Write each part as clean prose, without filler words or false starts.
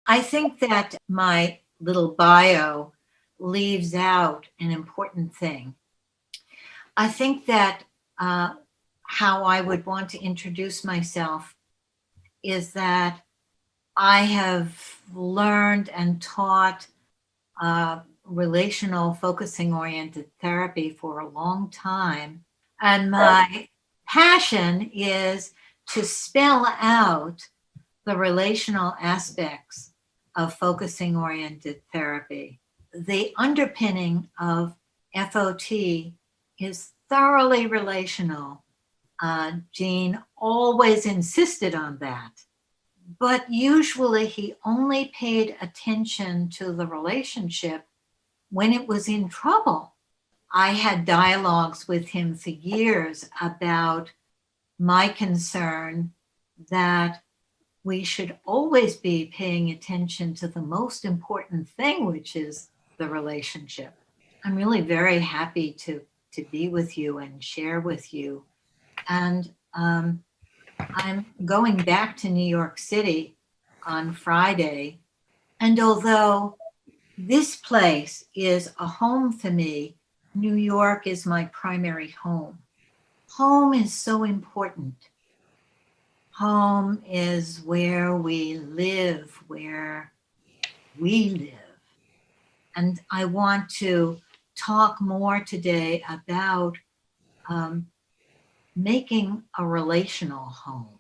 I think that my little bio leaves out an important thing. I think that how I would want to introduce myself is that I have learned and taught relational focusing oriented therapy for a long time. And my passion is to spell out the relational aspects of focusing oriented therapy. The underpinning of FOT is thoroughly relational. Gene always insisted on that. But usually he only paid attention to the relationship when it was in trouble. I had dialogues with him for years about my concern that we should always be paying attention to the most important thing, which is the relationship. I'm really very happy to be with you and share with you. And I'm going back to New York City on Friday. And although this place is a home for me, New York is my primary home. Home is so important. Home is where we live, And I want to talk more today about making a relational home.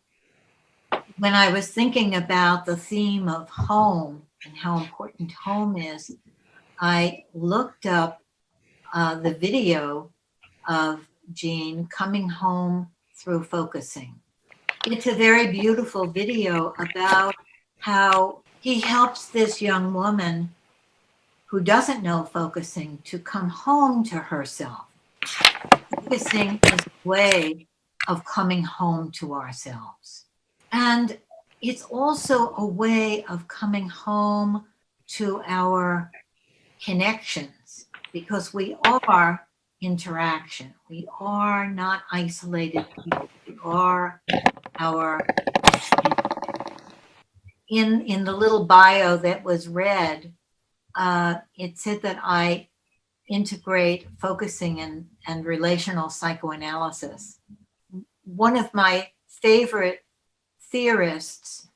When I was thinking about the theme of home and how important home is, I looked up the video of Gene coming home through focusing. It's a very beautiful video about how he helps this young woman who doesn't know focusing to come home to herself. Focusing is a way of coming home to ourselves. And it's also a way of coming home to our connections, because we are interaction. We are not isolated people. We are our, in the little bio that was read, it said that I integrate focusing and relational psychoanalysis. One of my favorite theorists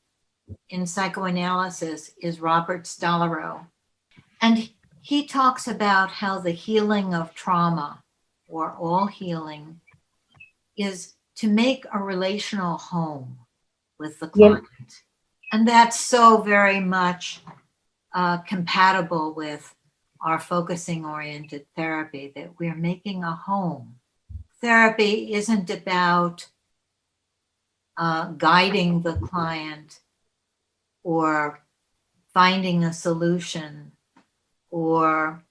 in psychoanalysis is Robert Stollerow. And he talks about how the healing of trauma, or all healing, is to make a relational home with the client. Yep. And that's so very much compatible with our focusing oriented therapy, that we're making a home. Therapy isn't about guiding the client or finding a solution or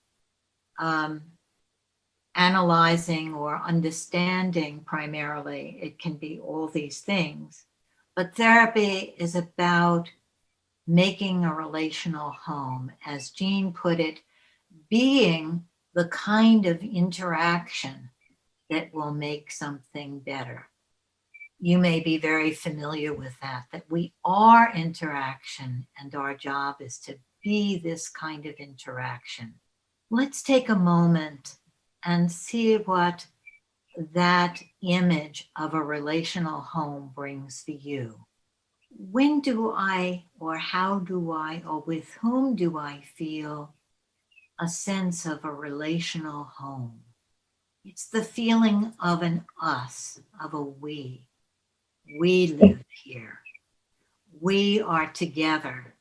analyzing or understanding primarily. It can be all these things. But therapy is about making a relational home, as Gene put it, being the kind of interaction that will make something better. You may be very familiar with that we are interaction, and our job is to be this kind of interaction. Let's take a moment and see what that image of a relational home brings for you. When do I, or how do I, or with whom do I feel a sense of a relational home? It's the feeling of an us, of a we. We live here. We are together.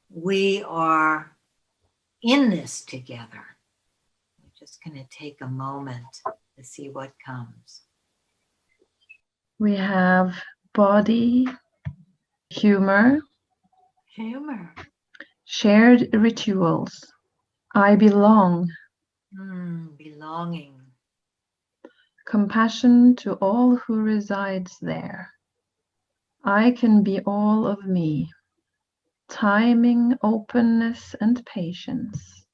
We are in this together. We're just going to take a moment to see what comes. We have body, humor, shared rituals. I belong. Belonging. Compassion to all who resides there. I can be all of me. Timing, openness, and patience.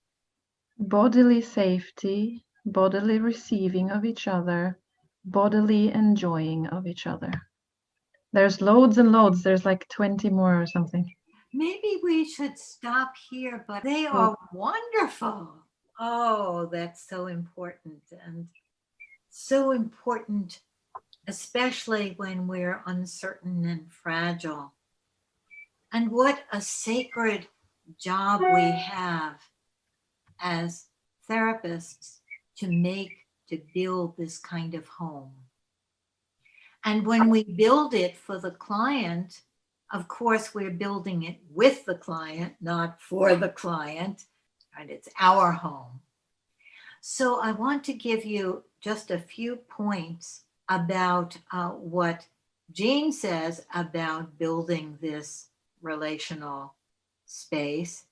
Bodily safety, bodily receiving of each other, bodily enjoying of each other. There's loads and loads. There's like 20 more or something. maybe we should stop here, but they are wonderful. Oh, that's so important. And so important, especially when we're uncertain and fragile. And what a sacred job we have as therapists to build this kind of home. And when we build it for the client, of course, we're building it with the client, not for the client, and it's our home. So I want to give you just a few points about what Jean says about building this relational space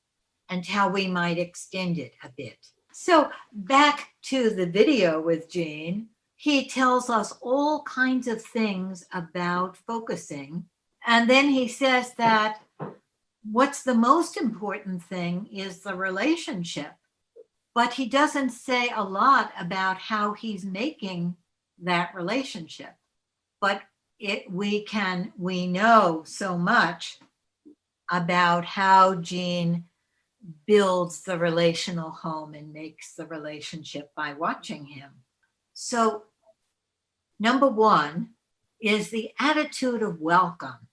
and how we might extend it a bit. So back to the video with Jean, he tells us all kinds of things about focusing. And then he says that what's the most important thing is the relationship. But he doesn't say a lot about how he's making that relationship. But we know so much about how Jean builds the relational home and makes the relationship by watching him. So, number one is the attitude of welcome.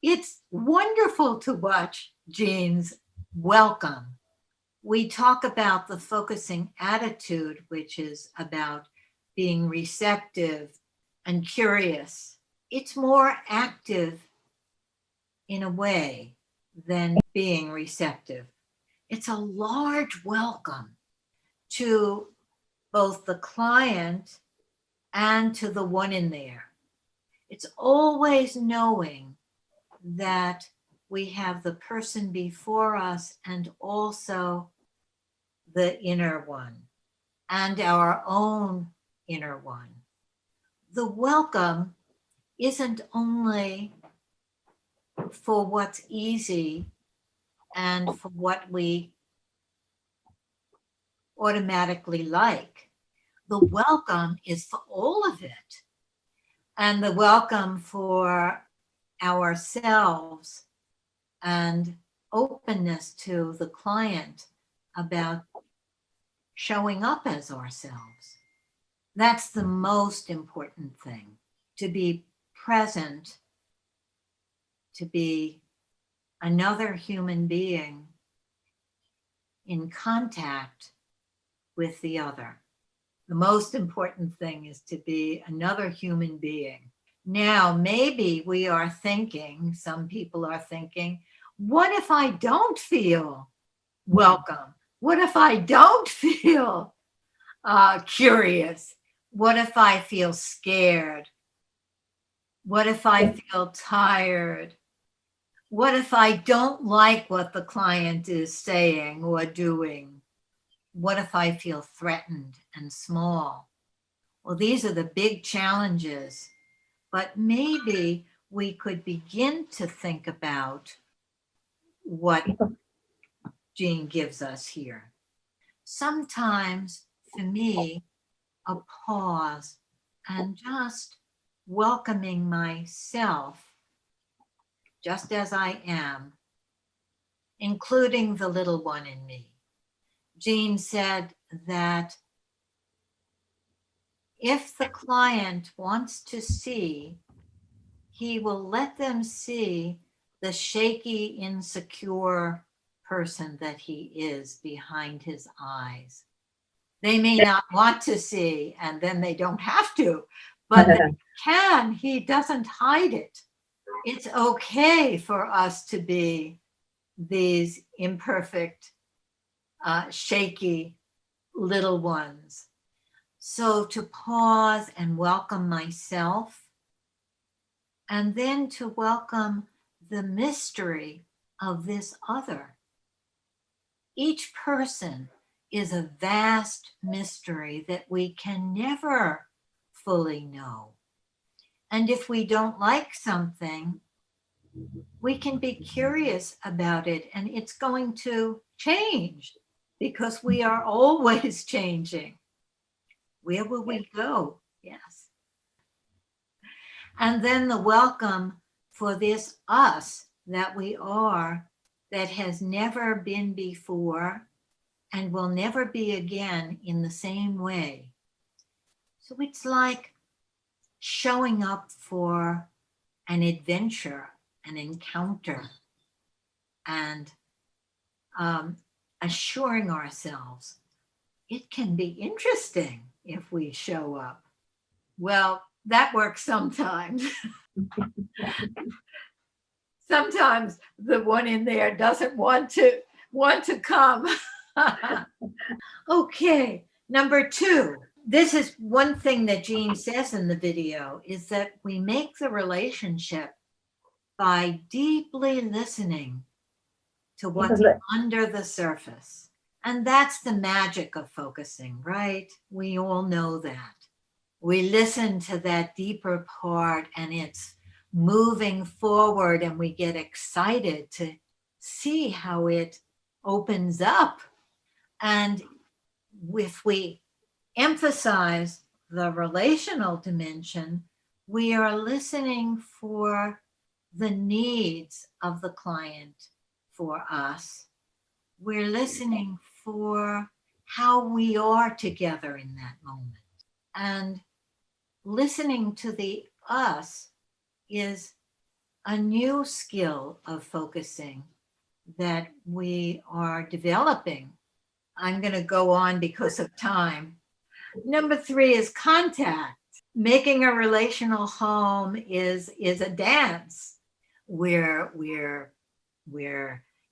It's wonderful to watch Jean's welcome. We talk about the focusing attitude, which is about being receptive and curious. It's more active in a way than being receptive. It's a large welcome to both the client and to the one in there. It's always knowing that we have the person before us and also the inner one and our own inner one. The welcome isn't only for what's easy and for what we automatically like. The welcome is for all of it. And the welcome for ourselves and openness to the client about showing up as ourselves. That's the most important thing, to be present, to be another human being in contact with the other. The most important thing is to be another human being. Now, maybe we are thinking, some people are thinking, what if I don't feel welcome? What if I don't feel curious? What if I feel scared? What if I feel tired? What if I don't like what the client is saying or doing? What if I feel threatened and small? Well, these are the big challenges, but maybe we could begin to think about what Jean gives us here. Sometimes, for me, a pause and just welcoming myself just as I am, including the little one in me. Jean said that if the client wants to see, he will let them see the shaky, insecure person that he is behind his eyes. They may not want to see, and then they don't have to, but they can. He doesn't hide it. It's okay for us to be these imperfect, shaky little ones. So to pause and welcome myself, and then to welcome the mystery of this other. Each person is a vast mystery that we can never fully know. And if we don't like something, we can be curious about it, and it's going to change because we are always changing. Where will we go? Yes. And then the welcome for this us that we are that has never been before and will never be again in the same way. So it's like showing up for an adventure, an encounter, and assuring ourselves it can be interesting if we show up. Well, that works sometimes. Sometimes the one in there doesn't want to come. Okay, number 2. This is one thing that Jean says in the video, is that we make the relationship by deeply listening to what's under the surface. And that's the magic of focusing, right? We all know that. We listen to that deeper part and it's moving forward, and we get excited to see how it opens up. And if we emphasize the relational dimension, we are listening for the needs of the client for us. We're listening for how we are together in that moment. And listening to the us is a new skill of focusing that we are developing. I'm going to go on because of time. Number 3 is contact. Making a relational home is a dance. We're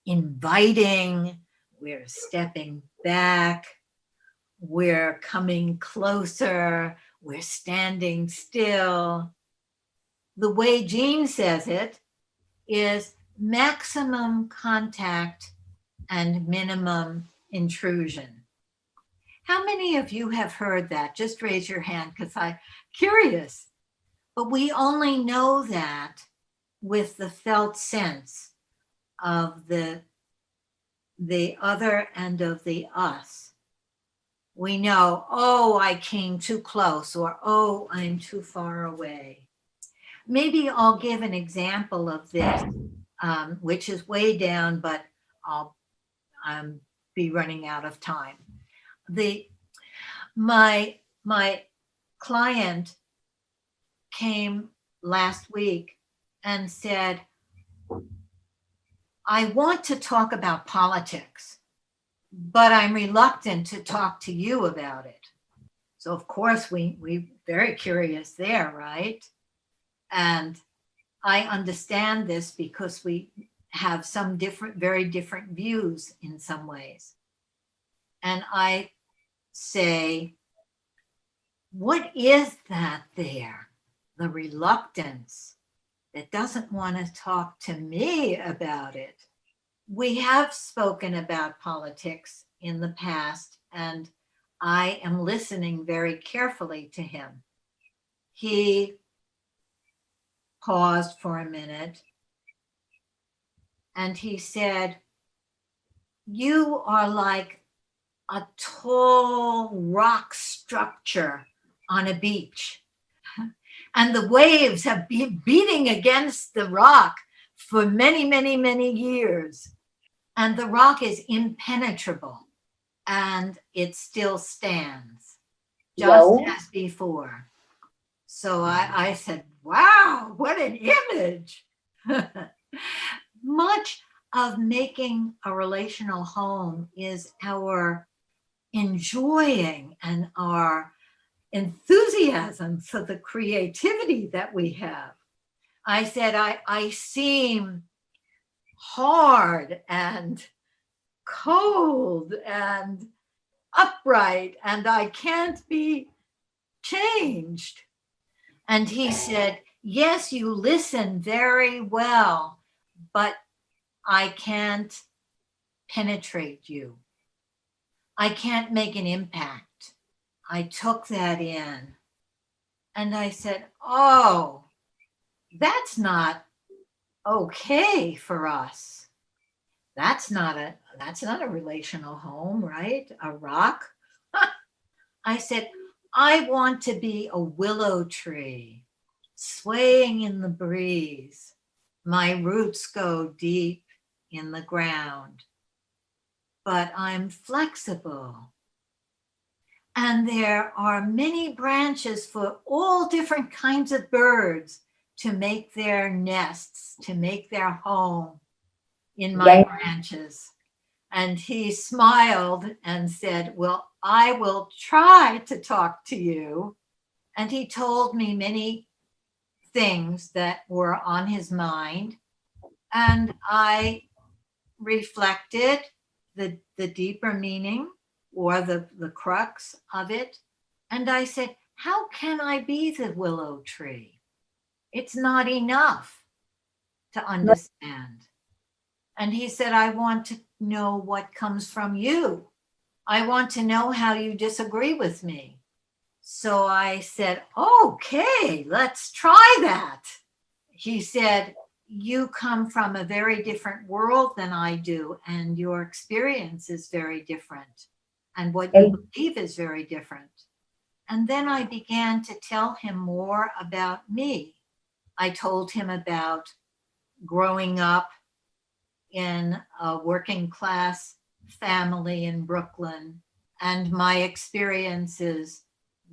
inviting, we're stepping back, we're coming closer, we're standing still. The way Jean says it is maximum contact and minimum intrusion. How many of you have heard that? Just raise your hand because I'm curious. But we only know that with the felt sense of the other and of the us. We know, oh, I came too close, or oh, I'm too far away. Maybe I'll give an example of this, which is way down, but I'll be running out of time. My client came last week and said, I want to talk about politics, but I'm reluctant to talk to you about it. So of course we very curious there, right? And I understand this because we have some very different views in some ways. And I say, what is that there? The reluctance that doesn't want to talk to me about it. We have spoken about politics in the past, and I am listening very carefully to him. He paused for a minute and he said, you are like a tall rock structure on a beach. And the waves have been beating against the rock for many, many, many years. And the rock is impenetrable and it still stands just as before. So I said, wow, what an image. Much of making a relational home is our enjoying and our enthusiasm for the creativity that we have. I said, I seem hard and cold and upright and I can't be changed. And he said, yes, you listen very well, but I can't penetrate you. I can't make an impact. I took that in and I said, oh, that's not okay for us. That's not a relational home, right? A rock. I said, I want to be a willow tree swaying in the breeze. My roots go deep in the ground, but I'm flexible. And there are many branches for all different kinds of birds to make their nests, to make their home in my branches. And he smiled and said, well, I will try to talk to you. And he told me many things that were on his mind. And I reflected the deeper meaning or the crux of it. And I said, how can I be the willow tree? It's not enough to understand. And he said, I want to know what comes from you. I want to know how you disagree with me. So I said, okay, let's try that. He said, you come from a very different world than I do, and your experience is very different, and what you believe is very different. And then I began to tell him more about me. I told him about growing up in a working class family in Brooklyn and my experiences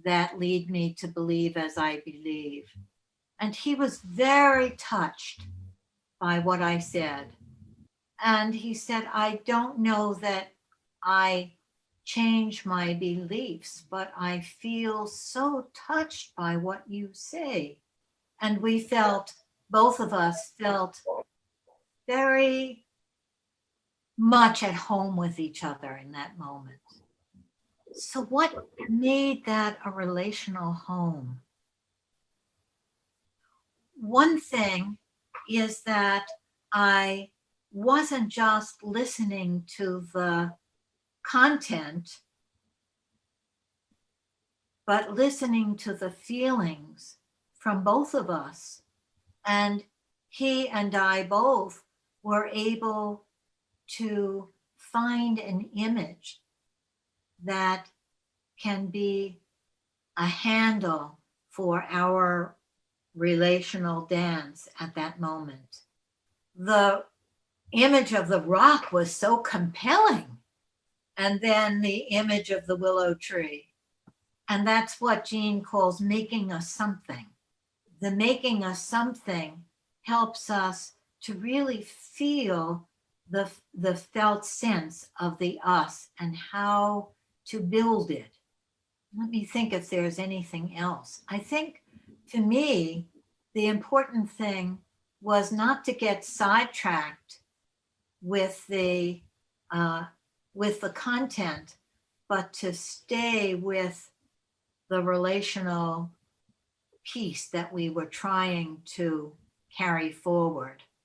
that lead me to believe as I believe. And he was very touched by what I said. And he said, I don't know that I change my beliefs, but I feel so touched by what you say. And we felt, both of us felt very much at home with each other in that moment. So what made that a relational home? One thing is that I wasn't just listening to the content, but listening to the feelings from both of us. And he and I both were able to find an image that can be a handle for our relational dance at that moment. The image of the rock was so compelling, and then the image of the willow tree. And that's what Jean calls making us something. The making us something helps us to really feel the felt sense of the us and how to build it. Let me think if there's anything else. I think to me, the important thing was not to get sidetracked with the content, but to stay with the relational piece that we were trying to carry forward.